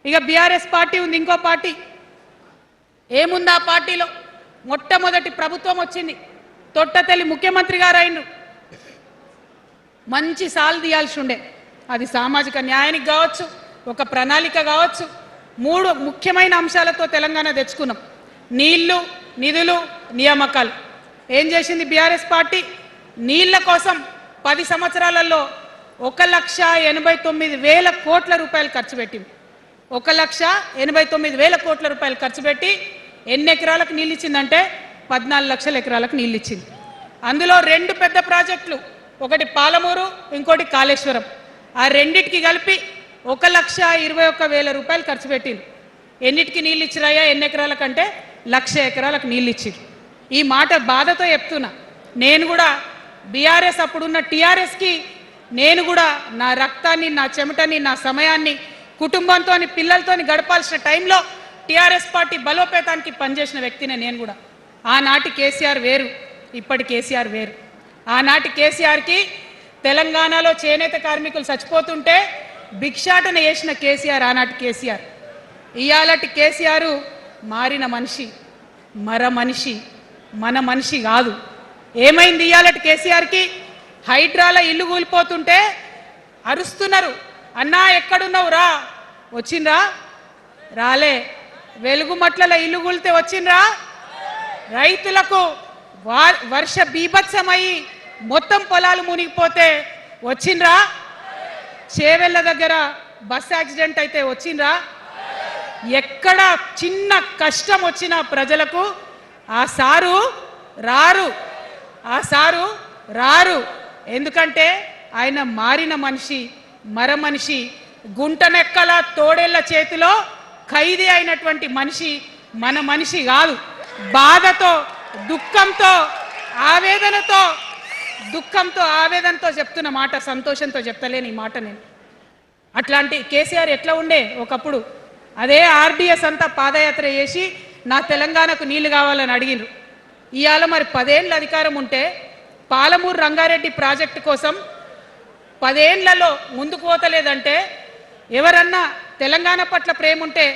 ఇక BRS party ఉంది, ఇంకో పార్టీ. ఏముంది ఆ పార్టీలో? మొట్టమొదటి ప్రభుత్వం వచ్చింది, తొట్టతల్లి ముఖ్యమంత్రి గారు అయినరు. మంచి సాలు తీయాల్సి ఉండే, అది సామాజిక న్యాయానికి కావచ్చు, ఒక ప్రణాళిక కావచ్చు. 3 ముఖ్యమైన అంశాలతో తెలంగాణ తెచ్చుకున్నాం: నీళ్లు, నిధులు, నియామకాలు. ఏం చేసింది బీఆర్ఎస్ పార్టీ? నీళ్ల కోసం 10 సంవత్సరాలలో 1,89,000 కోట్ల రూపాయలు ఖర్చు పెట్టింది. 1,89,000 కోట్ల రూపాయలు ఖర్చు పెట్టి ఎన్ని ఎకరాలకు నీళ్ళు ఇచ్చిందంటే 14 లక్షల ఎకరాలకు నీళ్ళు ఇచ్చింది. అందులో 2 పెద్ద ప్రాజెక్టులు, ఒకటి పాలమూరు, ఇంకోటి కాళేశ్వరం. ఆ రెండిటికి కలిపి 1,21,000 రూపాయలు ఖర్చు పెట్టింది. ఎన్నిటికి నీళ్ళు ఇచ్చిరాయా? ఎన్ని ఎకరాలకంటే 1,00,000 ఎకరాలకు నీళ్ళు ఇచ్చింది. ఈ మాట బాధతో చెప్తున్నా. నేను కూడా బీఆర్ఎస్ అప్పుడున్న టీఆర్ఎస్కి నేను కూడా నా రక్తాన్ని, నా చెమటని, నా సమయాన్ని కుటుంబంతో, పిల్లలతో గడపాల్సిన టైంలో టీఆర్ఎస్ పార్టీ బలోపేతానికి పనిచేసిన వ్యక్తినే నేను కూడా. ఆనాటి కేసీఆర్ వేరు, ఇప్పటి కేసీఆర్ వేరు. ఆనాటి కేసీఆర్కి తెలంగాణలో చేనేత కార్మికులు చచ్చిపోతుంటే భిక్షాటన చేసిన కేసీఆర్ ఆనాటి కేసీఆర్. ఇయాలటి కేసీఆర్ మారిన మనిషి, మనిషి, మన మనిషి కాదు. ఏమైంది ఇయాలటి కేసీఆర్కి? హైడ్రాల ఇల్లు కూలిపోతుంటే అరుస్తున్నారు, అన్నా ఎక్కడున్నావు రా, వచ్చిండ్రా? రాలే. వెలుగుమట్ల ఇల్లు కూలితే వచ్చిండ్రా? రైతులకు వర్ష బీభత్సమయ్యి మొత్తం పొలాలు మునిగిపోతే వచ్చిండ్రా? చేవెళ్ళ దగ్గర బస్ యాక్సిడెంట్ అయితే వచ్చిండ్రా? ఎక్కడ చిన్న కష్టం వచ్చిన ప్రజలకు ఆ సారు రారు, ఆ సారు రారు. ఎందుకంటే ఆయన మారిన మనిషి, మనిషి, గుంటనెక్కల తోడేళ్ల చేతిలో ఖైదీ అయినటువంటి మనిషి, మన మనిషి కాదు. బాధతో, దుఃఖంతో, ఆవేదనతో చెప్తున్న మాట, సంతోషంతో చెప్తలేని ఈ మాట నేను. అట్లాంటి కేసీఆర్ ఎట్లా ఉండే ఒకప్పుడు? అదే ఆర్డీఎస్ అంతా పాదయాత్ర చేసి నా తెలంగాణకు నీళ్లు కావాలని అడిగినారు. ఇవాళ మరి 10 ఏళ్ళ అధికారం ఉంటే పాలమూరు రంగారెడ్డి ప్రాజెక్టు కోసం 10 ఏళ్లలో ముందుకు పోతలేదంటే, ఎవరన్నా తెలంగాణ పట్ల ప్రేమ ఉంటే,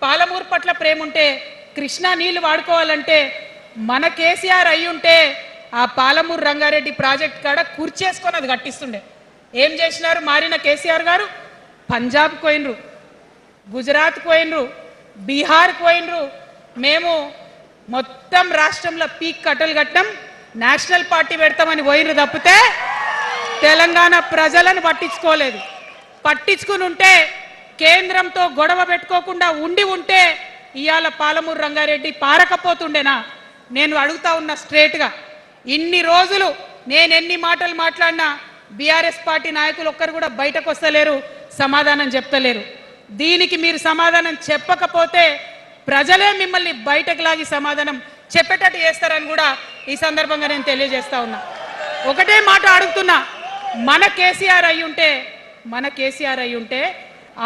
పాలమూరు పట్ల ప్రేమ ఉంటే, కృష్ణా నీళ్లు వాడుకోవాలంటే మన కేసీఆర్ అయ్యుంటే ఆ పాలమూరు రంగారెడ్డి ప్రాజెక్ట్ కాడ కూర్చేసుకొని అది కట్టిస్తుండే. ఏం చేసినారు మారిన కేసీఆర్ గారు? పంజాబ్కి పోయినరు, గుజరాత్కి పోయినరు, బీహార్కి పోయినరు. మేము మొత్తం రాష్ట్రంలో పీక్ కట్టలు కట్టం, నేషనల్ పార్టీ పెడతామని పోయినరు తప్పితే తెలంగాణ ప్రజలను పట్టించుకోలేదు. పట్టించుకుని ఉంటే, కేంద్రంతో గొడవ పెట్టుకోకుండా ఉంటే ఇవాళ పాలమూరు రంగారెడ్డి పారకపోతుండేనా? నేను అడుగుతా ఉన్నా స్ట్రేట్గా. ఇన్ని రోజులు నేను ఎన్ని మాటలు మాట్లాడినా బీఆర్ఎస్ పార్టీ నాయకులు ఒక్కరు కూడా బయటకు వస్తలేరు, సమాధానం చెప్తలేరు. దీనికి మీరు సమాధానం చెప్పకపోతే ప్రజలే మిమ్మల్ని బయటకు లాగి సమాధానం చెప్పేటట్టు చేస్తారని కూడా ఈ సందర్భంగా నేను తెలియజేస్తా ఉన్నా. ఒకటే మాట అడుగుతున్నా, మన కేసీఆర్ అయి ఉంటే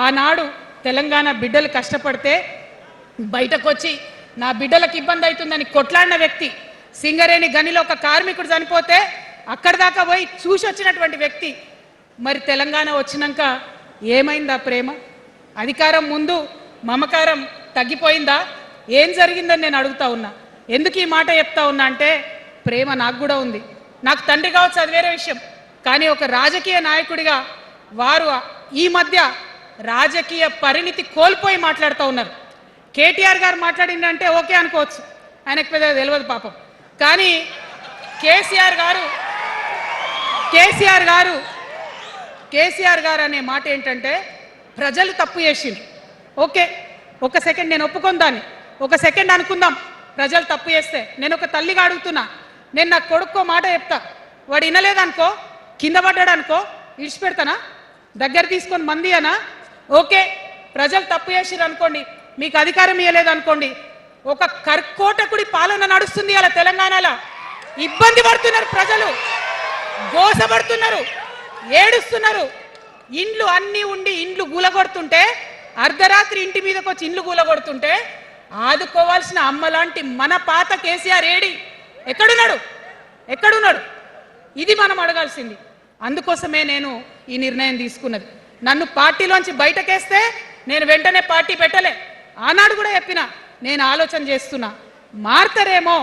ఆనాడు తెలంగాణ బిడ్డలు కష్టపడితే బయటకు వచ్చి నా బిడ్డలకు ఇబ్బంది అవుతుందని కొట్లాడిన వ్యక్తి, సింగరేణి గనిలో ఒక కార్మికుడు చనిపోతే అక్కడి దాకా పోయి చూసి వచ్చినటువంటి వ్యక్తి, మరి తెలంగాణ వచ్చినాక ఏమైందా ప్రేమ? అధికారం ముందు మమకారం తగ్గిపోయిందా? ఏం జరిగిందని నేను అడుగుతా ఉన్నా. ఎందుకు ఈ మాట చెప్తా ఉన్నా అంటే, ప్రేమ నాకు కూడా ఉంది. నాకు తండ్రి కావచ్చు, అది వేరే విషయం. కానీ ఒక రాజకీయ నాయకుడిగా వారు ఈ మధ్య రాజకీయ పరిణితి కోల్పోయి మాట్లాడుతూ ఉన్నారు. కేటీఆర్ గారు మాట్లాడిందంటే ఓకే అనుకోవచ్చు, ఆయనకు పెద్దగా తెలియదు పాపం. కానీ కేసీఆర్ గారు అనే మాట ఏంటంటే, ప్రజలు తప్పు చేసిండ్రు. ఓకే, ఒక సెకండ్ నేను ఒప్పుకొని దాన్ని, ఒక సెకండ్ అనుకుందాం. ప్రజలు తప్పు చేస్తే నేను ఒక తల్లిగా అడుగుతున్నా, నేను నా కొడుకో మాట చెప్తా, వాడు వినలేదనుకో, కింద పడ్డాడు అనుకో, ఇడిచిపెడతానా? దగ్గర తీసుకొని మంది అనా? ఓకే, ప్రజలు తప్పు చేసిర్రు అనుకోండి, మీకు అధికారం ఇవ్వలేదు అనుకోండి, ఒక కర్కోటకుడి పాలన నడుస్తుంది అలా తెలంగాణలో. ఇబ్బంది పడుతున్నారు ప్రజలు, గోసపడుతున్నారు, ఏడుస్తున్నారు. ఇండ్లు అన్నీ ఉండి ఇండ్లు గూలగొడుతుంటే, అర్ధరాత్రి ఇంటి మీదకి వచ్చి ఇండ్లు గూలగొడుతుంటే ఆదుకోవాల్సిన అమ్మలాంటి మన పాత కేసీఆర్ ఏడి? ఎక్కడున్నాడు? ఇది మనం అడగాల్సింది. అందుకోసమే నేను ఈ నిర్ణయం తీసుకున్నది. నన్ను పార్టీలోంచి బయటకేస్తే నేను వెంటనే పార్టీ పెట్టలే. ఆనాడు కూడా చెప్పిన నేను ఆలోచన చేస్తున్నా, మారతారేమో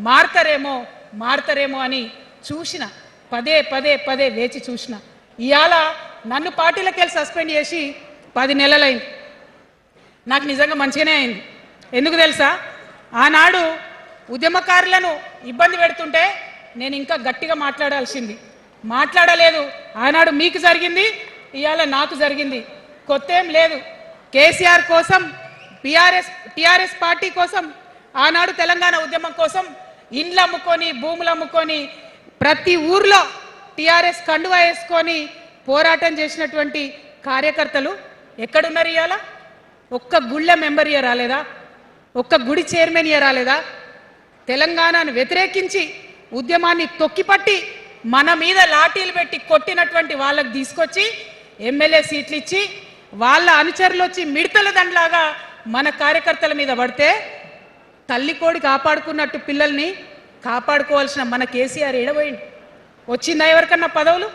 మారతారేమో మారతారేమో అని చూసిన, పదే పదే పదే వేచి చూసిన. ఇవాళ నన్ను పార్టీలకు వెళ్ళి సస్పెండ్ చేసి 10 నెలలైంది. నాకు నిజంగా మంచిగానే అయింది. ఎందుకు తెలుసా? ఆనాడు ఉద్యమకారులను ఇబ్బంది పెడుతుంటే నేను ఇంకా గట్టిగా మాట్లాడాల్సింది, మాట్లాడలేదు. ఆనాడు మీకు జరిగింది, ఇవాళ నాకు జరిగింది. కొత్త ఏం లేదు. కేసీఆర్ కోసం, టిఆర్ఎస్ పార్టీ కోసం, ఆనాడు తెలంగాణ ఉద్యమం కోసం ఇండ్లు అమ్ముకొని, భూములు అమ్ముకొని, ప్రతి ఊర్లో టిఆర్ఎస్ కండువా వేసుకొని పోరాటం చేసినటువంటి కార్యకర్తలు ఎక్కడున్నారు ఇవాళ? ఒక్క గుళ్ళ మెంబర్ ఇయర్ రాలేదా? ఒక్క గుడి చైర్మన్ ఇయర్ రాలేదా? తెలంగాణను వ్యతిరేకించి ఉద్యమాన్ని తొక్కిపట్టి మన మీద లాఠీలు పెట్టి కొట్టినటువంటి వాళ్ళకి తీసుకొచ్చి ఎమ్మెల్యే సీట్లు ఇచ్చి వాళ్ళ అనుచరులు వచ్చి మిడతల దండలాగా మన కార్యకర్తల మీద పడితే తల్లి కోడి కాపాడుకున్నట్టు పిల్లల్ని కాపాడుకోవాల్సిన మన కేసీఆర్ ఏడబోయింది. వచ్చిందా ఎవరికన్నా పదవులు?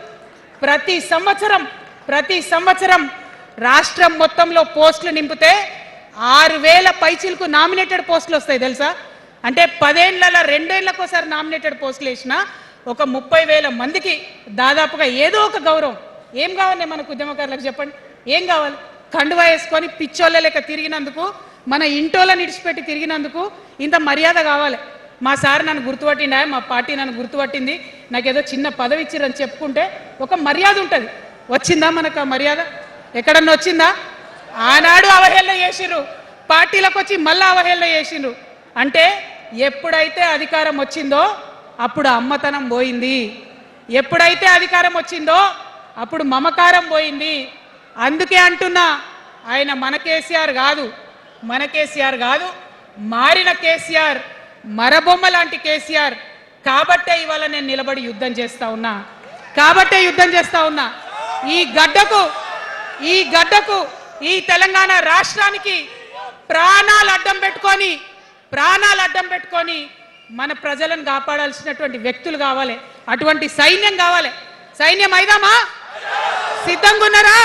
ప్రతి సంవత్సరం రాష్ట్రం మొత్తంలో పోస్టులు నింపితే 6,000 పైచిలకు నామినేటెడ్ పోస్టులు వస్తాయి తెలుసా? అంటే 10 ఏళ్లలో 2 ఏళ్లకోసారి నామినేటెడ్ పోస్టులు వేసినా ఒక 30,000 మందికి దాదాపుగా ఏదో ఒక గౌరవం. ఏం కావాలి మనకు ఉద్యమకారులకు చెప్పండి? ఏం కావాలి? కండువా వేసుకొని పిచ్చోళ్ళ లెక్క తిరిగినందుకు, మన ఇంటోళ్ళని ఇడిచిపెట్టి తిరిగినందుకు ఇంత మర్యాద కావాలి. మా సార్ నన్ను గుర్తుపట్టిండా, మా పార్టీ నన్ను గుర్తుపట్టింది, నాకేదో చిన్న పదవి ఇచ్చిరని చెప్పుకుంటే ఒక మర్యాద ఉంటుంది. వచ్చిందా మనకు ఆ మర్యాద? ఎక్కడన్నా వచ్చిందా? ఆనాడు అవహేళన చేసిర్రు, పార్టీలకు వచ్చి మళ్ళీ అవహేళన చేసిండ్రు. అంటే ఎప్పుడైతే అధికారం వచ్చిందో అప్పుడు అమ్మతనం పోయింది, ఎప్పుడైతే అధికారం వచ్చిందో అప్పుడు మమకారం పోయింది. అందుకే అంటున్నా, ఆయన మన కేసీఆర్ కాదు, మారిన కేసీఆర్, మరబొమ్మ లాంటి కేసీఆర్. కాబట్టే ఇవాళ నేను నిలబడి యుద్ధం చేస్తా ఉన్నా. ఈ గడ్డకు ఈ తెలంగాణ రాష్ట్రానికి ప్రాణాలు అడ్డం పెట్టుకొని మన ప్రజలను కాపాడాల్సినటువంటి వ్యక్తులు కావాలి, అటువంటి సైన్యం కావాలి. సైన్యం అయిదామా? సిద్ధంగా ఉన్నారా?